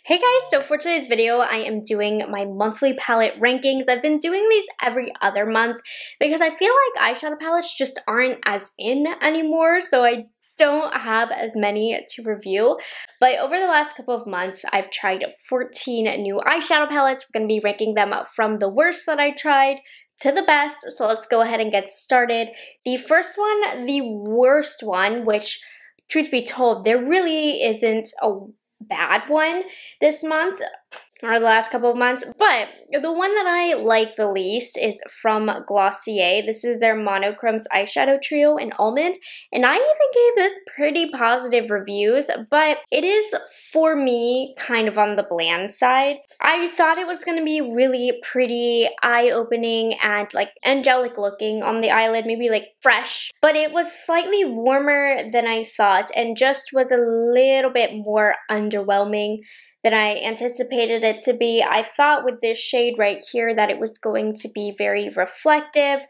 Hey guys, so for today's video, I am doing my monthly palette rankings. I've been doing these every other month because I feel like eyeshadow palettes just aren't as in anymore, so I don't have as many to review. But over the last couple of months, I've tried 14 new eyeshadow palettes. We're going to be ranking them from the worst that I tried to the best, so let's go ahead and get started. The first one, the worst one, which truth be told, there really isn't a bad one this month or the last couple of months, but the one that I like the least is from Glossier. This is their Monochromes eyeshadow trio in almond, and I even gave this pretty positive reviews, but it is for me kind of on the bland side. I thought it was going to be really pretty, eye-opening, and like angelic looking on the eyelid, maybe like fresh, but it was slightly warmer than I thought and just was a little bit more underwhelming than I anticipated it to be. I thought with this shade right here that it was going to be very reflective,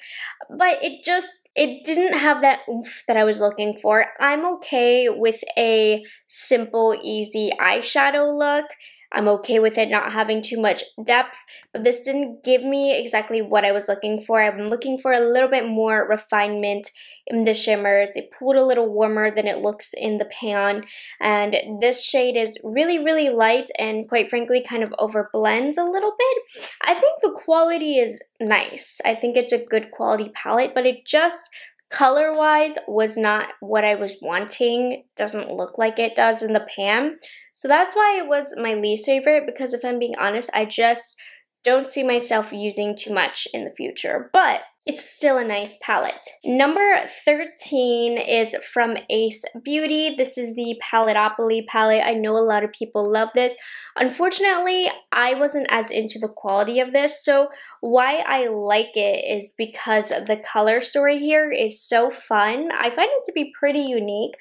but it didn't have that oomph that I was looking for. I'm okay with a simple, easy eyeshadow look. I'm okay with it not having too much depth, but this didn't give me exactly what I was looking for. I'm looking for a little bit more refinement in the shimmers. They pulled a little warmer than it looks in the pan, and this shade is really, really light and quite frankly kind of overblends a little bit. I think the quality is nice. I think it's a good quality palette, but it just color-wise was not what I was wanting. Doesn't look like it does in the pan. So that's why it was my least favorite, because if I'm being honest, I just don't see myself using too much in the future. But it's still a nice palette. Number 13 is from Ace Beauty. This is the Paletopoly palette. I know a lot of people love this. Unfortunately, I wasn't as into the quality of this, so why I like it is because the color story here is so fun. I find it to be pretty unique.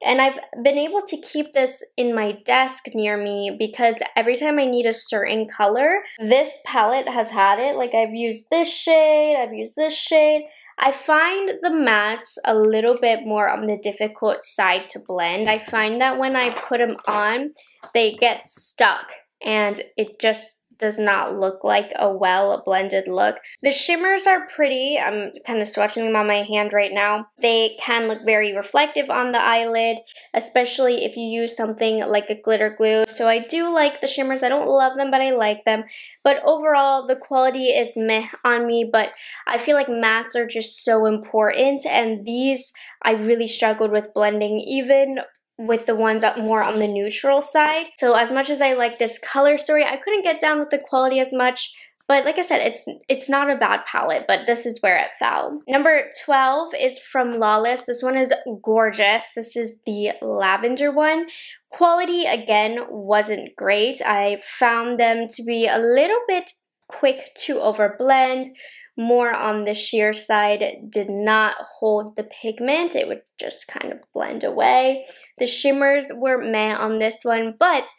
And I've been able to keep this in my desk near me because every time I need a certain color, this palette has had it. Like I've used this shade, I've used this shade. I find the mattes a little bit more on the difficult side to blend. I find that when I put them on, they get stuck and it just does not look like a well-blended look. The shimmers are pretty. I'm kind of swatching them on my hand right now. They can look very reflective on the eyelid, especially if you use something like a glitter glue. So I do like the shimmers. I don't love them, but I like them. But overall, the quality is meh on me, but I feel like mattes are just so important, and these I really struggled with blending, even with the ones up more on the neutral side. So as much as I like this color story, I couldn't get down with the quality as much. But like I said, it's not a bad palette, but this is where it fell. Number 12 is from Lawless. This one is gorgeous. This is the lavender one. Quality, again, wasn't great. I found them to be a little bit quick to overblend. More on the sheer side, did not hold the pigment. It would just kind of blend away. The shimmers were meh on this one, but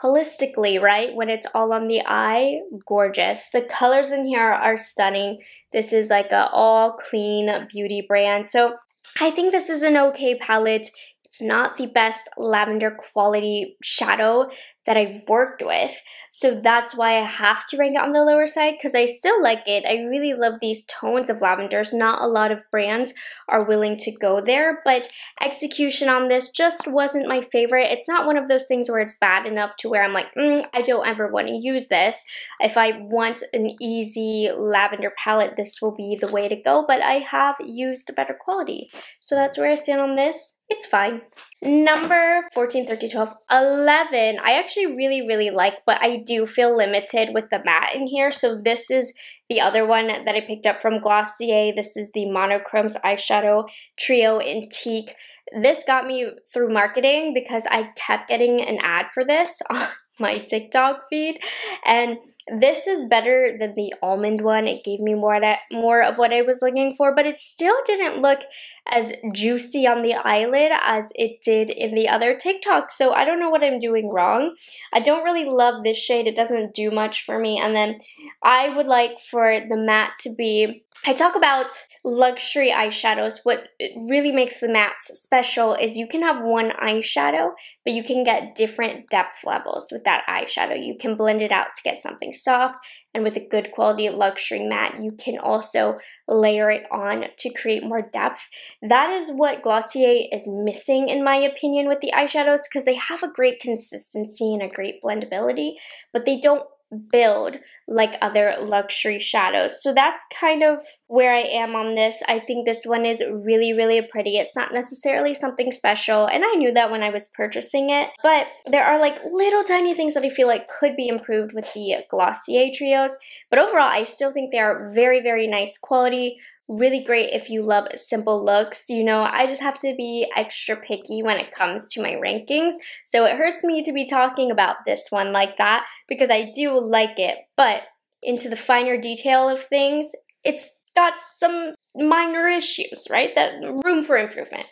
holistically, right, when it's all on the eye, gorgeous. The colors in here are stunning. This is like a all clean beauty brand. So I think this is an okay palette. It's not the best lavender quality shadow that I've worked with. So that's why I have to rank it on the lower side, because I still like it. I really love these tones of lavenders. Not a lot of brands are willing to go there, but execution on this just wasn't my favorite. It's not one of those things where it's bad enough to where I'm like, I don't ever want to use this. If I want an easy lavender palette, this will be the way to go, but I have used better quality. So that's where I stand on this. It's fine. Number 14, 13, 12, 11. I actually really, really like, but I do feel limited with the matte in here. So this is the other one that I picked up from Glossier. This is the Monochromes eyeshadow trio in teak. This got me through marketing because I kept getting an ad for this on my TikTok feed, and this is better than the almond one. It gave me more of what I was looking for, but it still didn't look as juicy on the eyelid as it did in the other TikTok. So I don't know what I'm doing wrong. I don't really love this shade. It doesn't do much for me. And then I would like for the matte to be, I talk about luxury eyeshadows, what really makes the mattes special is you can have one eyeshadow, but you can get different depth levels with that eyeshadow. You can blend it out to get something soft, and with a good quality luxury matte, you can also layer it on to create more depth. That is what Glossier is missing, in my opinion, with the eyeshadows, because they have a great consistency and a great blendability, but they don't build like other luxury shadows. So that's kind of where I am on this. I think this one is really, really pretty. It's not necessarily something special, and I knew that when I was purchasing it, but there are like little tiny things that I feel like could be improved with the Glossier trios. But overall, I still think they are very, very nice quality. Really great if you love simple looks. You know, I just have to be extra picky when it comes to my rankings, so it hurts me to be talking about this one like that because I do like it, but into the finer detail of things, it's got some minor issues, right? That room for improvement.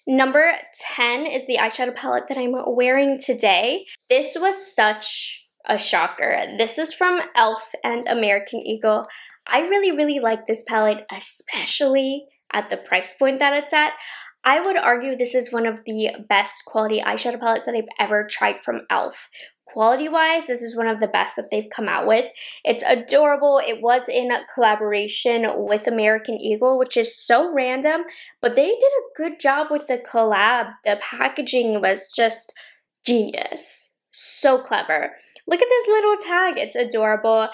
Number 10 is the eyeshadow palette that I'm wearing today. This was such a shocker. This is from e.l.f. and American Eagle. I really, really like this palette, especially at the price point that it's at. I would argue this is one of the best quality eyeshadow palettes that I've ever tried from e.l.f. Quality-wise, this is one of the best that they've come out with. It's adorable. It was in collaboration with American Eagle, which is so random, but they did a good job with the collab. The packaging was just genius. So clever. Look at this little tag. It's adorable.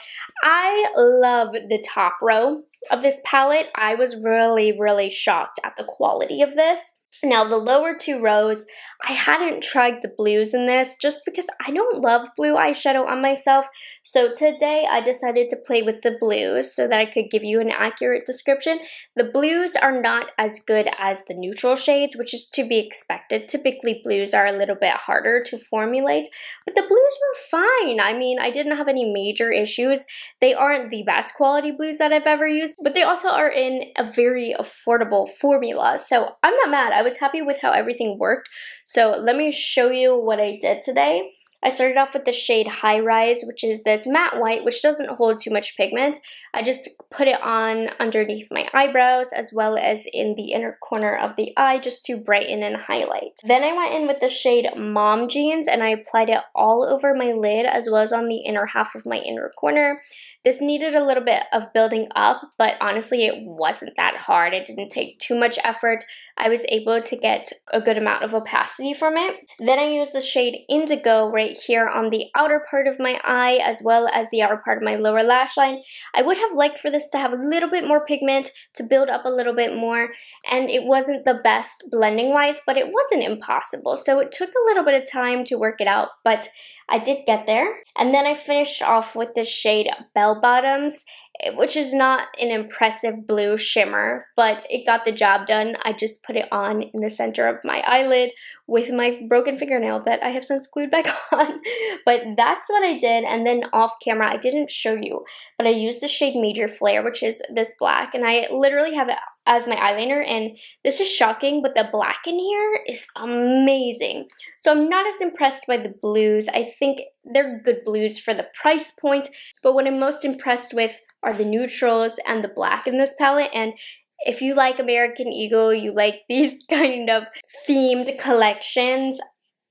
I love the top row of this palette. I was really, really shocked at the quality of this. Now, the lower two rows, I hadn't tried the blues in this just because I don't love blue eyeshadow on myself. So today I decided to play with the blues so that I could give you an accurate description. The blues are not as good as the neutral shades, which is to be expected. Typically, blues are a little bit harder to formulate, but the blues were fine. I mean, I didn't have any major issues. They aren't the best quality blues that I've ever used, but they also are in a very affordable formula. So I'm not mad. I was happy with how everything worked. So let me show you what I did today. I started off with the shade High Rise, which is this matte white, which doesn't hold too much pigment. I just put it on underneath my eyebrows as well as in the inner corner of the eye just to brighten and highlight. Then I went in with the shade Mom Jeans and I applied it all over my lid as well as on the inner half of my inner corner. This needed a little bit of building up, but honestly it wasn't that hard. It didn't take too much effort. I was able to get a good amount of opacity from it. Then I used the shade Indigo right here on the outer part of my eye as well as the outer part of my lower lash line. I would have liked for this to have a little bit more pigment to build up a little bit more, and it wasn't the best blending wise, but it wasn't impossible. So it took a little bit of time to work it out, but I did get there. And then I finished off with this shade Bell Bottoms, which is not an impressive blue shimmer, but it got the job done. I just put it on in the center of my eyelid with my broken fingernail that I have since glued back on. But that's what I did, and then off camera, I didn't show you, but I used the shade Major Flare, which is this black, and I literally have it as my eyeliner, and this is shocking, but the black in here is amazing. So I'm not as impressed by the blues. I think they're good blues for the price point, but what I'm most impressed with are the neutrals and the black in this palette. And if you like American Eagle, you like these kind of themed collections,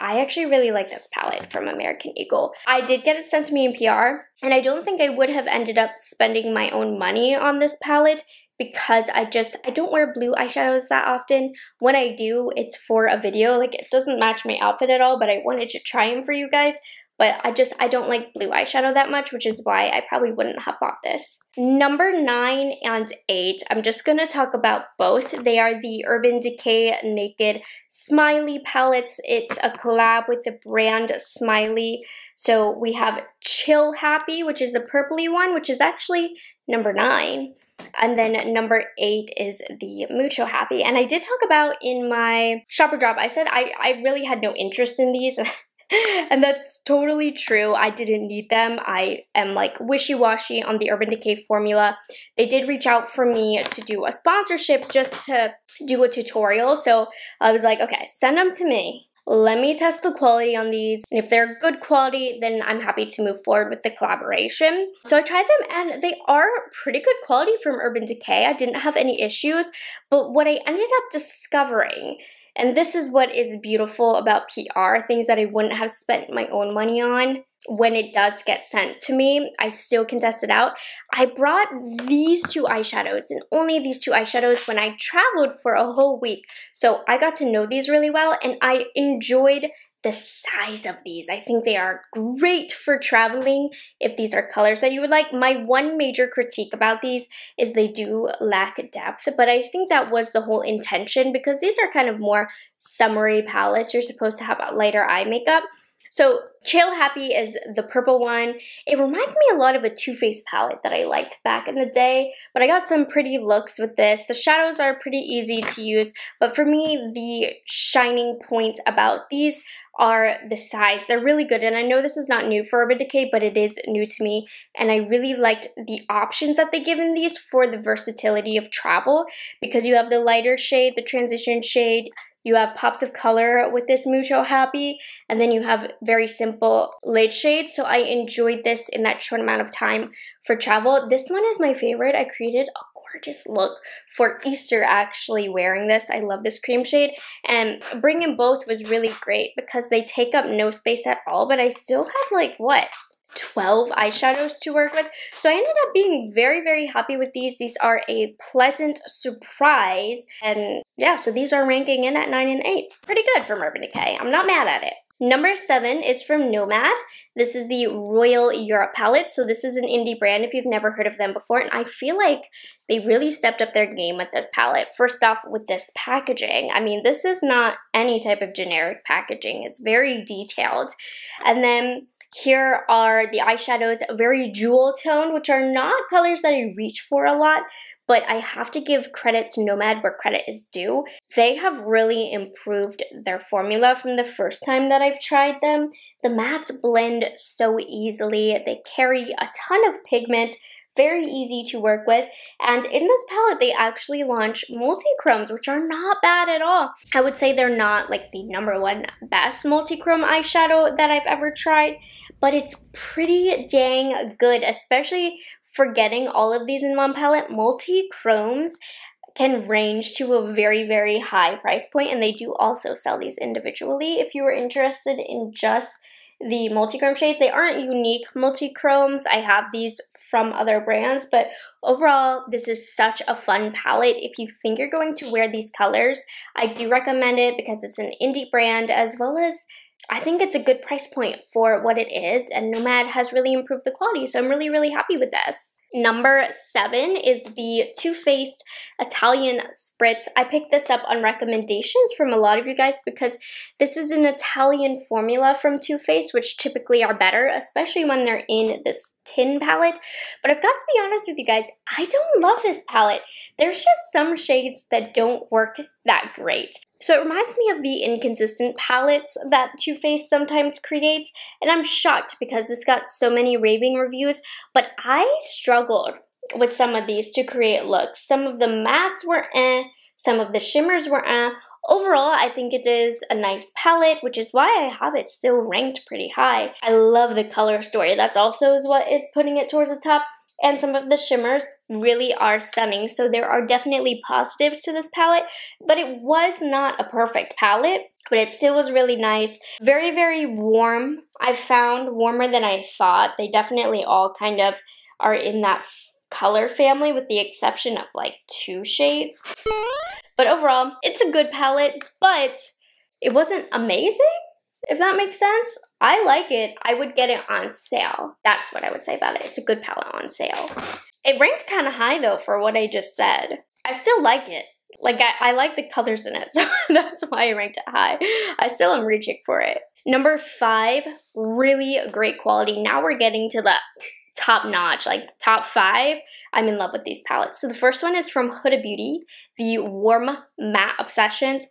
I actually really like this palette from American Eagle. I did get it sent to me in PR, and I don't think I would have ended up spending my own money on this palette because I don't wear blue eyeshadows that often. When I do, it's for a video. Like, it doesn't match my outfit at all, but I wanted to try them for you guys. But I don't like blue eyeshadow that much, which is why I probably wouldn't have bought this. Number 9 and 8, I'm just going to talk about both. They are the Urban Decay Naked Smiley palettes. It's a collab with the brand Smiley. So we have Chill Happy, which is the purpley one, which is actually number 9. And then number 8 is the Mucho Happy. And I did talk about in my shopper drop, I said I really had no interest in these. And that's totally true. I didn't need them. I am like wishy-washy on the Urban Decay formula. They did reach out for me to do a sponsorship just to do a tutorial. So I was like, okay, send them to me. let me test the quality on these. And if they're good quality, then I'm happy to move forward with the collaboration. So I tried them and they are pretty good quality from Urban Decay. I didn't have any issues, but what I ended up discovering, and this is what is beautiful about PR, things that I wouldn't have spent my own money on, when it does get sent to me, I still can test it out. I brought these two eyeshadows and only these two eyeshadows when I traveled for a whole week. So I got to know these really well and I enjoyed the size of these. I think they are great for traveling if these are colors that you would like. My one major critique about these is they do lack depth, but I think that was the whole intention because these are kind of more summery palettes. You're supposed to have a lighter eye makeup. So Chill Happy is the purple one. It reminds me a lot of a Too Faced palette that I liked back in the day, but I got some pretty looks with this. The shadows are pretty easy to use, but for me, the shining point about these are the size. They're really good, and I know this is not new for Urban Decay, but it is new to me, and I really liked the options that they give in these for the versatility of travel, because you have the lighter shade, the transition shade, you have pops of color with this Mucho Happy, and then you have very simple lid shades. So I enjoyed this in that short amount of time for travel. This one is my favorite. I created a gorgeous look for Easter actually wearing this. I love this cream shade, and bringing both was really great because they take up no space at all, but I still had like, what, 12 eyeshadows to work with. So I ended up being very, very happy with these. These are a pleasant surprise. And yeah, so these are ranking in at 9 and 8. Pretty good from Urban Decay. I'm not mad at it. Number 7 is from Nomad. This is the Royal Europe palette. So this is an indie brand if you've never heard of them before. And I feel like they really stepped up their game with this palette. First off, with this packaging. I mean, this is not any type of generic packaging. It's very detailed. And then here are the eyeshadows, very jewel toned, which are not colors that I reach for a lot, but I have to give credit to Nomad where credit is due. They have really improved their formula from the first time that I've tried them. The mattes blend so easily. They carry a ton of pigment, very easy to work with, and in this palette they actually launch multi-chromes, which are not bad at all. I would say they're not like the #1 best multi-chrome eyeshadow that I've ever tried, but it's pretty dang good, especially for getting all of these in one palette. Multi-chromes can range to a very, very high price point, and they do also sell these individually if you were interested in just the multi-chrome shades. They aren't unique multi-chromes. I have these from other brands, but overall, this is such a fun palette. If you think you're going to wear these colors, I do recommend it because it's an indie brand, as well as I think it's a good price point for what it is, and Nomad has really improved the quality, so I'm really, really happy with this. Number 7 is the Too Faced Italian Spritz. I picked this up on recommendations from a lot of you guys because this is an Italian formula from Too Faced, which typically are better, especially when they're in this tin palette. But I've got to be honest with you guys, I don't love this palette. There's just some shades that don't work that great. So it reminds me of the inconsistent palettes that Too Faced sometimes creates, and I'm shocked because this got so many raving reviews, but I struggled with some of these to create looks. Some of the mattes were some of the shimmers were Overall, I think it is a nice palette, which is why I have it still ranked pretty high. I love the color story. That's also is what is putting it towards the top. And some of the shimmers really are stunning. So there are definitely positives to this palette, but it was not a perfect palette, but it still was really nice. Very, very warm. I found warmer than I thought. They definitely all kind of are in that color family with the exception of like 2 shades. But overall, it's a good palette, but it wasn't amazing, if that makes sense. I like it. I would get it on sale. That's what I would say about it. It's a good palette on sale. It ranked kind of high though for what I just said. I still like it. Like I like the colors in it, so that's why I ranked it high. I still am reaching for it. Number 5, really great quality. Now we're getting to the top notch, like top 5. I'm in love with these palettes. So the first one is from Huda Beauty, the Warm Matte Obsessions.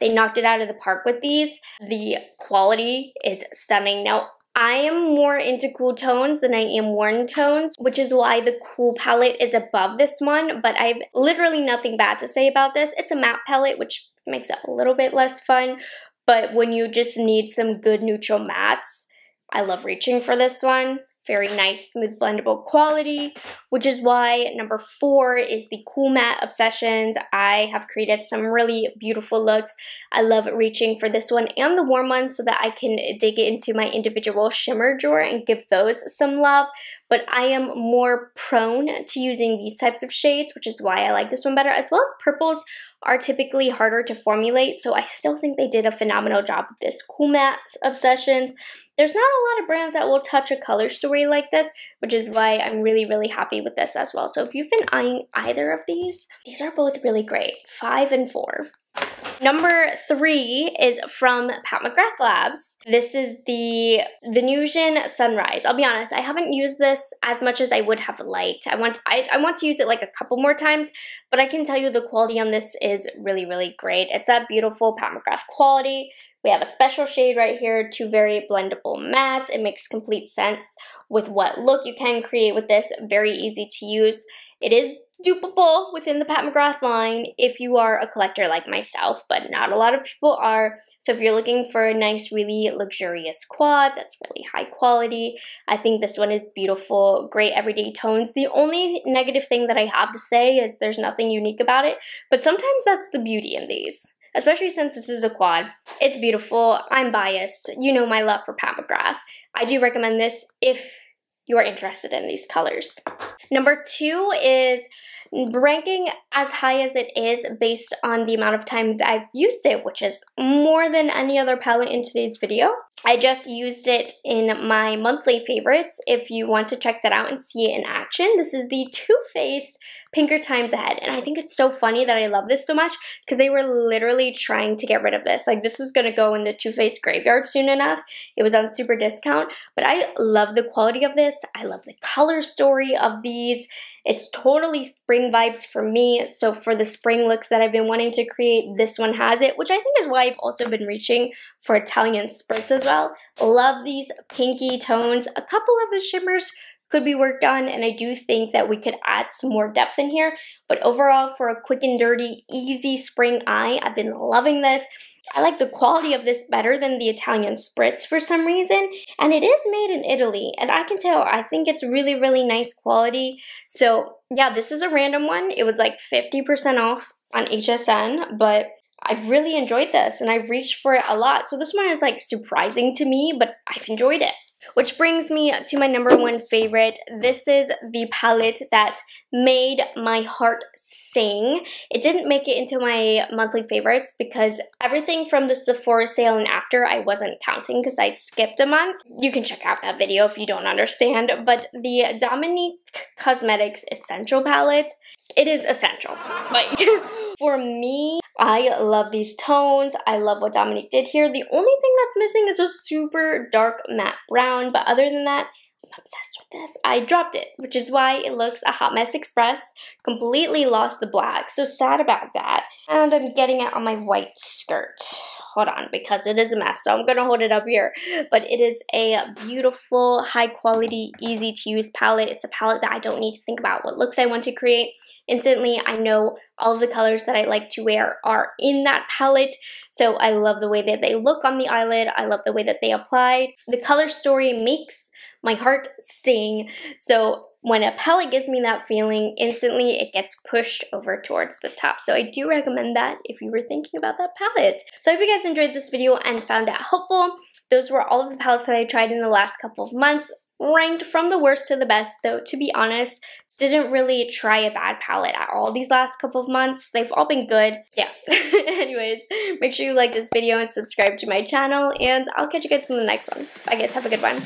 They knocked it out of the park with these. The quality is stunning. Now, I am more into cool tones than I am warm tones, which is why the cool palette is above this one, but I have literally nothing bad to say about this. It's a matte palette, which makes it a little bit less fun, but when you just need some good neutral mattes, I love reaching for this one. Very nice, smooth, blendable quality, which is why number 4 is the Cool Matte Obsessions. I have created some really beautiful looks. I love reaching for this one and the warm one so that I can dig into my individual shimmer drawer and give those some love. But I am more prone to using these types of shades, which is why I like this one better, as well as purples are typically harder to formulate, so I still think they did a phenomenal job with this Cool Matte Obsessions. There's not a lot of brands that will touch a color story like this, which is why I'm really, really happy with this as well. So if you've been eyeing either of these are both really great, 5 and 4. Number 3 is from Pat McGrath Labs. This is the Venusian Sunrise. I'll be honest, I haven't used this as much as I would have liked. I want to use it like a couple more times, but I can tell you the quality on this is really, really great. It's that beautiful Pat McGrath quality. We have a special shade right here, 2 very blendable mattes. It makes complete sense with what look you can create with this. Very easy to use. It is dupable within the Pat McGrath line if you are a collector like myself, but not a lot of people are. So if you're looking for a nice, really luxurious quad that's really high quality, I think this one is beautiful, great everyday tones. The only negative thing that I have to say is there's nothing unique about it, but sometimes that's the beauty in these. Especially since this is a quad. It's beautiful. I'm biased. You know my love for Pat McGrath. I do recommend this if you are interested in these colors. Number 2 is ranking as high as it is based on the amount of times that I've used it, which is more than any other palette in today's video. I just used it in my monthly favorites. If you want to check that out and see it in action, this is the Too Faced Pinker Times Ahead. And I think it's so funny that I love this so much because they were literally trying to get rid of this. Like, this is going to go in the Too Faced graveyard soon enough. It was on super discount, but I love the quality of this. I love the color story of these. It's totally spring vibes for me. So for the spring looks that I've been wanting to create, this one has it, which I think is why I've also been reaching for Italian spritz as well. Love these pinky tones. A couple of the shimmers could be worked on, and I do think that we could add some more depth in here. But overall, for a quick and dirty, easy spring eye, I've been loving this. I like the quality of this better than the Italian spritz for some reason, and it is made in Italy, and I can tell, I think it's really, really nice quality. So yeah, this is a random one. It was like 50% off on HSN, but I've really enjoyed this, and I've reached for it a lot. So this one is like surprising to me, but I've enjoyed it. Which brings me to my number 1 favorite. This is the palette that made my heart sing. It didn't make it into my monthly favorites because everything from the Sephora sale and after I wasn't counting because I'd skipped a month. You can check out that video if you don't understand. But the Dominique Cosmetics Essential palette, it is essential. Like, for me, I love these tones. I love what Dominique did here. The only thing that's missing is a super dark matte brown, but other than that, I'm obsessed with this. I dropped it, which is why it looks a Hot Mess Express. Completely lost the black, so sad about that. And I'm getting it on my white skirt. Hold on, because it is a mess, so I'm gonna hold it up here. But it is a beautiful, high quality, easy to use palette. It's a palette that I don't need to think about what looks I want to create. Instantly, I know all of the colors that I like to wear are in that palette, so I love the way that they look on the eyelid. I love the way that they apply. The color story makes my heart sing, so when a palette gives me that feeling, instantly it gets pushed over towards the top. So I do recommend that if you were thinking about that palette. So I hope you guys enjoyed this video and found it helpful. Those were all of the palettes that I tried in the last couple of months, ranked from the worst to the best, though to be honest, didn't really try a bad palette at all these last couple of months. They've all been good. Yeah. Anyways, make sure you like this video and subscribe to my channel, and I'll catch you guys in the next one. Bye guys, have a good one.